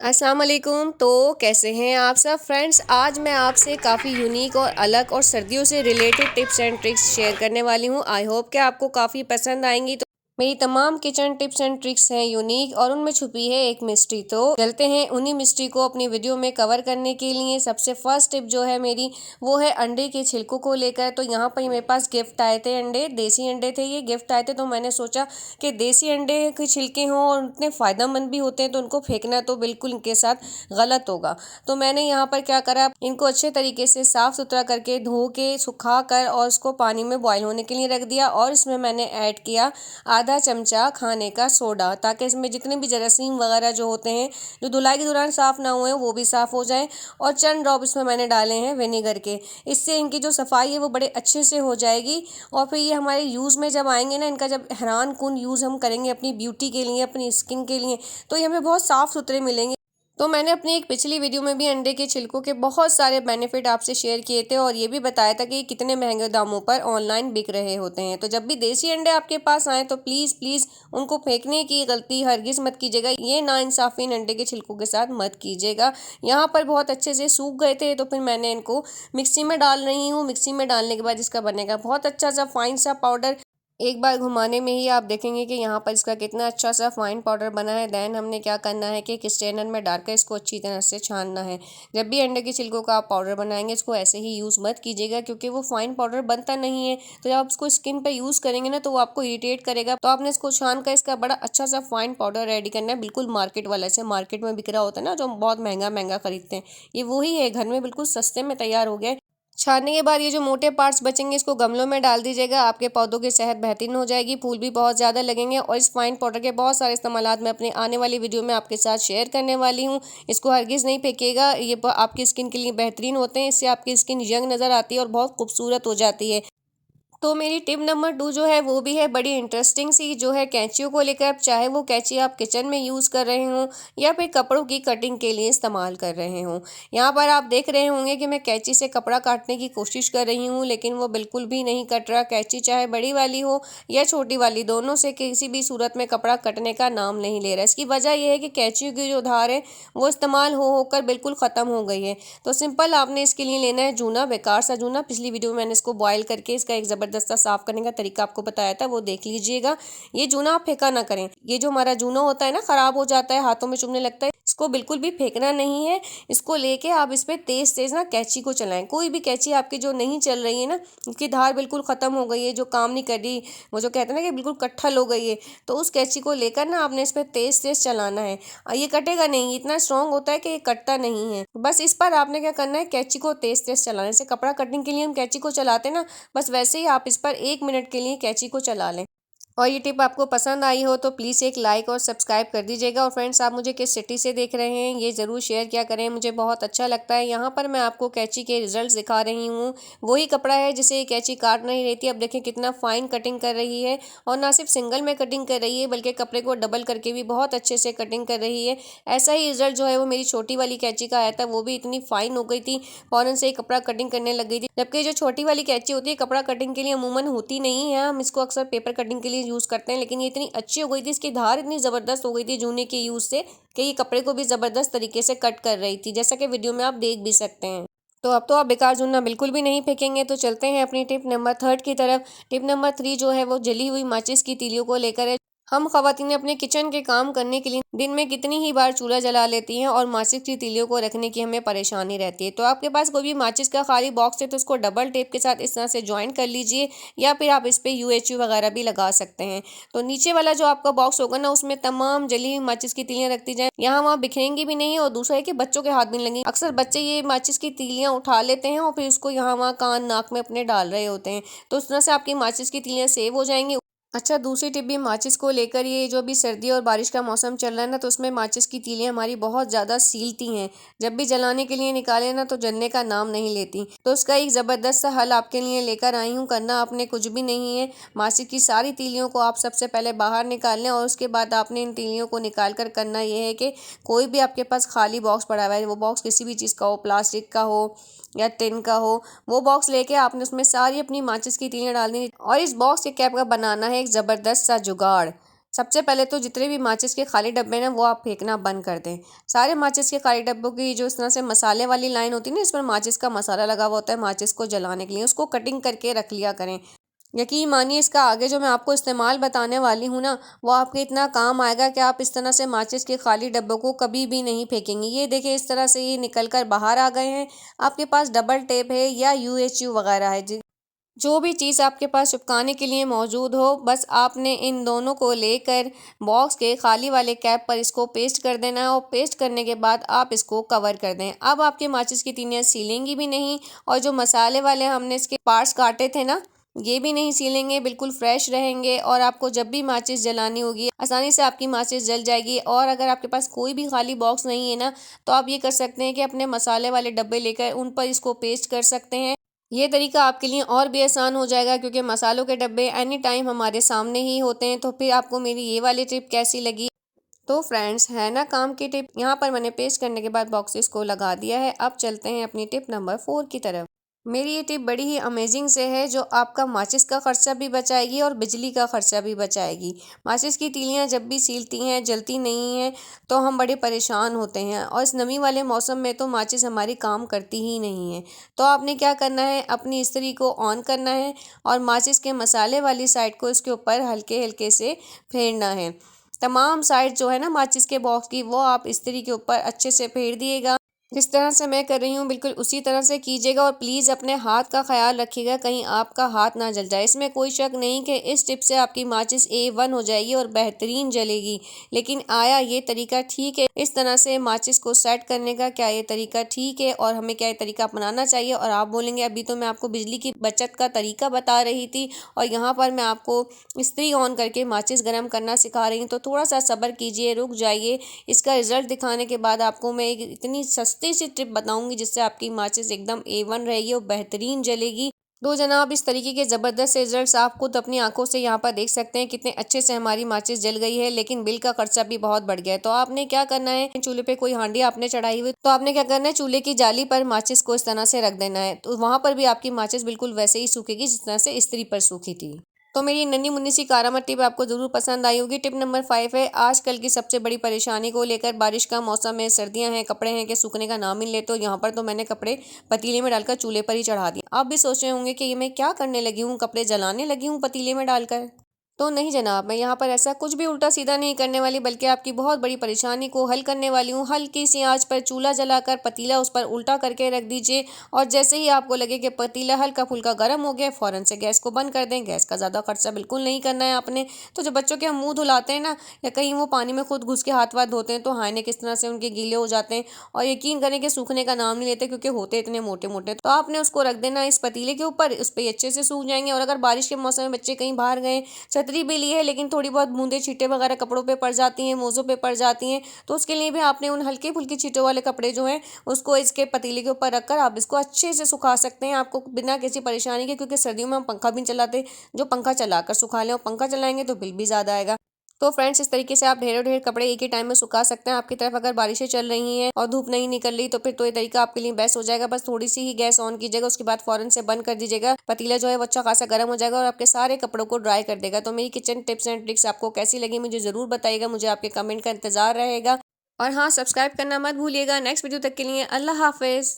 अस्सलाम वालेकुम। तो कैसे हैं आप सब फ्रेंड्स। आज मैं आपसे काफ़ी यूनिक और अलग और सर्दियों से related tips and tricks share करने वाली हूँ। आई होप कि आपको काफ़ी पसंद आएंगी। तो मेरी तमाम किचन टिप्स एंड ट्रिक्स हैं यूनिक और उनमें छुपी है एक मिस्ट्री। तो चलते हैं उन्हीं मिस्ट्री को अपनी वीडियो में कवर करने के लिए। सबसे फर्स्ट टिप जो है मेरी वो है अंडे के छिलकों को लेकर। तो यहाँ पर मेरे पास गिफ्ट आए थे, अंडे देसी अंडे थे, ये गिफ्ट आए थे। तो मैंने सोचा कि देसी अंडे के छिलके हों और उतने फ़ायदेमंद भी होते हैं तो उनको फेंकना तो बिल्कुल इनके साथ गलत होगा। तो मैंने यहाँ पर क्या करा, इनको अच्छे तरीके से साफ सुथरा करके धो के सुखा कर और उसको पानी में बॉईल होने के लिए रख दिया। और इसमें मैंने ऐड किया आधा चमचा खाने का सोडा, ताकि इसमें जितने भी जरासीम वगैरह जो होते हैं जो धुलाई के दौरान साफ ना हुए वो भी साफ हो जाए। और चंद ड्रॉप इसमें मैंने डाले हैं विनेगर के। इससे इनकी जो सफाई है वो बड़े अच्छे से हो जाएगी। और फिर ये हमारे यूज़ में जब आएंगे ना, इनका जब हैरान कुन यूज़ हम करेंगे अपनी ब्यूटी के लिए, अपनी स्किन के लिए, तो ये हमें बहुत साफ़ सुथरे मिलेंगे। तो मैंने अपनी एक पिछली वीडियो में भी अंडे के छिलकों के बहुत सारे बेनिफिट आपसे शेयर किए थे और ये भी बताया था कि ये कितने महंगे दामों पर ऑनलाइन बिक रहे होते हैं। तो जब भी देसी अंडे आपके पास आए तो प्लीज़ प्लीज़ उनको फेंकने की गलती हरगिज़ मत कीजिएगा। ये नाइंसाफ़ी इन अंडे के छिलकों के साथ मत कीजिएगा। यहाँ पर बहुत अच्छे से सूख गए थे तो फिर मैंने इनको मिक्सी में डाल रही हूँ। मिक्सी में डालने के बाद इसका बनेगा बहुत अच्छा सा फाइन सा पाउडर। एक बार घुमाने में ही आप देखेंगे कि यहाँ पर इसका कितना अच्छा सा फाइन पाउडर बना है। देन हमने क्या करना है कि एक स्ट्रेनर में डालकर इसको अच्छी तरह से छानना है। जब भी अंडे के छिलकों का आप पाउडर बनाएंगे इसको ऐसे ही यूज़ मत कीजिएगा, क्योंकि वो फाइन पाउडर बनता नहीं है। तो जब आप इसको स्किन पर यूज़ करेंगे ना तो वो आपको इरिटेट करेगा। तो आपने इसको छान कर इसका बड़ा अच्छा सा फाइन पाउडर रेडी करना है, बिल्कुल मार्केट वाला से। मार्केट में बिक रहा होता है ना, जो हम बहुत महंगा महंगा खरीदते हैं, ये वही है। घर में बिल्कुल सस्ते में तैयार हो गया है। छानने के बाद ये जो मोटे पार्ट्स बचेंगे इसको गमलों में डाल दीजिएगा। आपके पौधों की सेहत बेहतरीन हो जाएगी, फूल भी बहुत ज़्यादा लगेंगे। और इस फाइन पाउडर के बहुत सारे इस्तेमालात मैं अपने आने वाली वीडियो में आपके साथ शेयर करने वाली हूँ। इसको हरगिज़ नहीं फेंकिएगा, ये आपकी स्किन के लिए बेहतरीन होते हैं। इससे आपकी स्किन यंग नज़र आती है और बहुत खूबसूरत हो जाती है। तो मेरी टिप नंबर 2 जो है वो भी है बड़ी इंटरेस्टिंग सी, जो है कैंचियों को लेकर। चाहे वो कैंची आप किचन में यूज़ कर रहे हों या फिर कपड़ों की कटिंग के लिए इस्तेमाल कर रहे हों। यहाँ पर आप देख रहे होंगे कि मैं कैंची से कपड़ा काटने की कोशिश कर रही हूँ, लेकिन वो बिल्कुल भी नहीं कट रहा। कैंची चाहे बड़ी वाली हो या छोटी वाली, दोनों से किसी भी सूरत में कपड़ा कटने का नाम नहीं ले रहा। इसकी वजह यह है कि कैंचियों की जो धार है वो इस्तेमाल हो होकर बिल्कुल ख़त्म हो गई है। तो सिंपल आपने इसके लिए लेना है जूना, बेकार सा जूना। पिछली वीडियो में मैंने इसको बॉयल करके इसका एक ज़बरदस्त सा साफ़ करने का तरीका आपको बताया था, वो देख लीजिएगा। ये जूना आप फेंका ना करें। ये जो हमारा जूना होता है ना, ख़राब हो जाता है, हाथों में चुभने लगता है, इसको बिल्कुल भी फेंकना नहीं है। इसको लेके आप इस पर तेज़ तेज़ ना कैंची को चलाएं। कोई भी कैंची आपकी जो नहीं चल रही है ना, उसकी धार बिल्कुल ख़त्म हो गई है, जो काम नहीं कर रही, वो जो कहते हैं ना कि बिल्कुल कट्ठल हो गई है, तो उस कैंची को लेकर ना आपने इस पर तेज़ तेज़ चलाना है। ये कटेगा नहीं, इतना स्ट्रॉन्ग होता है कि ये कटता नहीं है। बस इस पर आपने क्या करना है, कैंची को तेज़ तेज़ चलाने से, कपड़ा कटिंग के लिए हम कैंची को चलाते हैं ना, बस वैसे ही आप इस पर 1 मिनट के लिए कैंची को चला लें। और ये टिप आपको पसंद आई हो तो प्लीज़ एक लाइक और सब्सक्राइब कर दीजिएगा। और फ्रेंड्स, आप मुझे किस सिटी से देख रहे हैं ये ज़रूर शेयर किया करें, मुझे बहुत अच्छा लगता है। यहाँ पर मैं आपको कैंची के रिजल्ट दिखा रही हूँ। वही कपड़ा है जिसे ये कैंची काट नहीं रही थी, अब देखें कितना फाइन कटिंग कर रही है। और ना सिर्फ सिंगल में कटिंग कर रही है बल्कि कपड़े को डबल करके भी बहुत अच्छे से कटिंग कर रही है। ऐसा ही रिजल्ट जो है वो मेरी छोटी वाली कैंची का आया था, वो भी इतनी फाइन हो गई थी, फ़ौरन से ही कपड़ा कटिंग करने लग गई थी। जबकि जो छोटी वाली कैंची होती है कपड़ा कटिंग के लिए अमूमन होती नहीं है, हम इसको अक्सर पेपर कटिंग के लिए यूज़ करते हैं। लेकिन ये इतनी अच्छी हो गई थी, इसकी धार इतनी ज़बरदस्त हो गई थी जूने के यूज़ से, कि ये कपड़े को भी ज़बरदस्त तरीके से कट कर रही थी, जैसा कि वीडियो में आप देख भी सकते हैं। तो अब तो आप बेकार जूना बिल्कुल भी नहीं फेंकेंगे। तो चलते हैं अपनी टिप नंबर 3 की तरफ। टिप नंबर 3 जो है वो जली हुई माचिस की तीलियों को लेकर है। हम ख़वातीन अपने किचन के काम करने के लिए दिन में कितनी ही बार चूल्हा जला लेती हैं और माचिस की तीलियों को रखने की हमें परेशानी रहती है। तो आपके पास कोई भी माचिस का खाली बॉक्स है तो उसको डबल टेप के साथ इस तरह से ज्वाइन कर लीजिए, या फिर आप इस पर यूएचयू वगैरह भी लगा सकते हैं। तो नीचे वाला जो आपका बॉक्स होगा ना, उसमें तमाम जली हुई माचिस की तीलियां रखती जाएं, यहाँ वहाँ बिखरेंगी भी नहीं। और दूसरा है कि बच्चों के हाथ भी नहीं लगेंगी। अक्सर बच्चे ये माचिस की तीलियां उठा लेते हैं और फिर उसको यहाँ वहाँ कान नाक में अपने डाल रहे होते हैं। तो उस तरह से आपकी माचिस की तीलियां सेव हो जाएंगी। अच्छा, दूसरी टिप भी माचिस को लेकर, ये जो भी सर्दी और बारिश का मौसम चल रहा है ना, तो उसमें माचिस की तीलियां हमारी बहुत ज़्यादा सीलती हैं। जब भी जलाने के लिए निकाले ना तो जलने का नाम नहीं लेती। तो उसका एक ज़बरदस्त सा हल आपके लिए लेकर आई हूँ। करना आपने कुछ भी नहीं है, माचिस की सारी तीलियों को आप सबसे पहले बाहर निकाल लें और उसके बाद आपने इन तीलियों को निकाल कर करना ये है कि कोई भी आपके पास खाली बॉक्स पड़ा हुआ है, वो बॉक्स किसी भी चीज़ का हो, प्लास्टिक का हो या टिन का हो, वो बॉक्स लेके आपने उसमें सारी अपनी माचिस की तीलियां डालनी। और इस बॉक्स के कैप का बनाना है एक ज़बरदस्त सा जुगाड़। सबसे पहले तो जितने भी माचिस के खाली डब्बे हैं वो आप फेंकना बंद कर दें। सारे माचिस के खाली डब्बों की जो इस तरह से मसाले वाली लाइन होती है ना, इस पर माचिस का मसाला लगा हुआ होता है माचिस को जलाने के लिए, उसको कटिंग करके रख लिया करें। यकीन मानिए इसका आगे जो मैं आपको इस्तेमाल बताने वाली हूँ ना, वो आपके इतना काम आएगा कि आप इस तरह से माचिस के खाली डब्बों को कभी भी नहीं फेंकेंगे। ये देखिए इस तरह से ये निकल कर बाहर आ गए हैं। आपके पास डबल टेप है या यूएचयू वगैरह है, जो भी चीज़ आपके पास चिपकाने के लिए मौजूद हो, बस आपने इन दोनों को लेकर बॉक्स के खाली वाले कैप पर इसको पेस्ट कर देना है और पेस्ट करने के बाद आप इसको कवर कर दें। अब आपके माचिस की तीलियाँ सीलेंगी भी नहीं और जो मसाले वाले हमने इसके पार्ट्स काटे थे ना, ये भी नहीं सीलेंगे, बिल्कुल फ्रेश रहेंगे और आपको जब भी माचिस जलानी होगी आसानी से आपकी माचिस जल जाएगी। और अगर आपके पास कोई भी खाली बॉक्स नहीं है ना, तो आप ये कर सकते हैं कि अपने मसाले वाले डब्बे लेकर उन पर इसको पेस्ट कर सकते हैं। ये तरीका आपके लिए और भी आसान हो जाएगा क्योंकि मसालों के डब्बे एनी टाइम हमारे सामने ही होते हैं। तो फिर आपको मेरी ये वाली टिप कैसी लगी? तो फ्रेंड्स, है ना काम की टिप। यहाँ पर मैंने पेस्ट करने के बाद बॉक्सेस को लगा दिया है। अब चलते हैं अपनी टिप नंबर 4 की तरफ। मेरी ये टिप बड़ी ही अमेजिंग से है जो आपका माचिस का खर्चा भी बचाएगी और बिजली का खर्चा भी बचाएगी। माचिस की तीलियाँ जब भी सीलती हैं, जलती नहीं हैं, तो हम बड़े परेशान होते हैं और इस नमी वाले मौसम में तो माचिस हमारी काम करती ही नहीं है। तो आपने क्या करना है, अपनी इस्त्री को ऑन करना है और माचिस के मसाले वाली साइड को इसके ऊपर हल्के हल्के से फेरना है। तमाम साइड जो है ना माचिस के बॉक्स की, वो आप इस्त्री के ऊपर अच्छे से फेर दिएगा। जिस तरह से मैं कर रही हूँ बिल्कुल उसी तरह से कीजिएगा और प्लीज़ अपने हाथ का ख्याल रखिएगा, कहीं आपका हाथ ना जल जाए। इसमें कोई शक नहीं कि इस टिप से आपकी माचिस A1 हो जाएगी और बेहतरीन जलेगी। लेकिन आया ये तरीका ठीक है? इस तरह से माचिस को सेट करने का क्या ये तरीका ठीक है और हमें क्या ये तरीका अपनाना चाहिए? और आप बोलेंगे अभी तो मैं आपको बिजली की बचत का तरीका बता रही थी और यहाँ पर मैं आपको इस्त्री ऑन करके माचिस गर्म करना सिखा रही हूँ। तो थोड़ा सा सब्र कीजिए, रुक जाइए। इसका रिजल्ट दिखाने के बाद आपको मैं एक इतनी सस्ती सी टिप बताऊंगी जिससे आपकी माचिस एकदम A1 रहेगी और बेहतरीन जलेगी। तो जनाब, इस तरीके के ज़बरदस्त रिजल्ट्स आप खुद अपनी आंखों से यहाँ पर देख सकते हैं कितने अच्छे से हमारी माचिस जल गई है, लेकिन बिल का खर्चा भी बहुत बढ़ गया है। तो आपने क्या करना है, चूल्हे पे कोई हांडी आपने चढ़ाई हुई, तो आपने क्या करना है, चूल्हे की जाली पर माचिस को इस तरह से रख देना है। तो वहां पर भी आपकी माचिस बिल्कुल वैसे ही सूखेगी जिस तरह से इस्त्री पर सूखी थी। तो मेरी नन्ही मुन्नी सी कारामत टिप आपको ज़रूर पसंद आई होगी। टिप नंबर 5 है, आजकल की सबसे बड़ी परेशानी को लेकर। बारिश का मौसम है, सर्दियां हैं, कपड़े हैं कि सूखने का नाम ही ले। तो यहाँ पर तो मैंने कपड़े पतीले में डालकर चूल्हे पर ही चढ़ा दिए। आप भी सोच रहे होंगे कि ये मैं क्या करने लगी हूँ, कपड़े जलाने लगी हूँ पतीले में डालकर। तो नहीं जनाब, मैं यहाँ पर ऐसा कुछ भी उल्टा सीधा नहीं करने वाली, बल्कि आपकी बहुत बड़ी परेशानी को हल करने वाली हूँ। हल्की सी आंच पर चूल्हा जलाकर पतीला उस पर उल्टा करके रख दीजिए और जैसे ही आपको लगे कि पतीला हल्का फुल्का गर्म हो गया, फ़ौरन से गैस को बंद कर दें। गैस का ज़्यादा खर्चा बिल्कुल नहीं करना है आपने। तो जब बच्चों के हम मुँह धुलाते हैं ना, या कहीं वो पानी में खुद घुस के हाथ वाथ धोते हैं, तो हायने किस तरह से उनके गीले हो जाते हैं और यकीन करें कि सूखने का नाम नहीं लेते क्योंकि होते इतने मोटे मोटे। तो आपने उसको रख देना इस पतीले के ऊपर, उस पर अच्छे से सूख जाएंगे। और अगर बारिश के मौसम में बच्चे कहीं बाहर गए, छतरी भी ली है लेकिन थोड़ी बहुत बूंदे छींटे वगैरह कपड़ों पे पड़ जाती हैं, मोज़ों पे पड़ जाती हैं, तो उसके लिए भी आपने उन हल्के फुल्के छींटों वाले कपड़े जो हैं उसको इसके पतीले के ऊपर रखकर आप इसको अच्छे से सुखा सकते हैं, आपको बिना किसी परेशानी के। क्योंकि सर्दियों में हम पंखा भी नहीं चलाते, जो पंखा चलाकर सुखा लें, और पंखा चलाएंगे तो बिल भी ज़्यादा आएगा। तो फ्रेंड्स, इस तरीके से आप ढेरों ढेर कपड़े एक ही टाइम में सुखा सकते हैं। आपकी तरफ अगर बारिशें चल रही हैं और धूप नहीं निकल रही, तो फिर तो ये तरीका आपके लिए बेस्ट हो जाएगा। बस थोड़ी सी ही गैस ऑन कीजिएगा, उसके बाद फौरन से बंद कर दीजिएगा। पतीला जो है वो अच्छा खासा गर्म हो जाएगा और आपके सारे कपड़ों को ड्राई कर देगा। तो मेरी किचन टिप्स एंड ट्रिक्स आपको कैसी लगी मुझे ज़रूर बताइएगा, मुझे आपके कमेंट का इंतजार रहेगा। और हाँ, सब्सक्राइब करना मत भूलिएगा। नेक्स्ट वीडियो तक के लिए अल्लाह हाफिज़।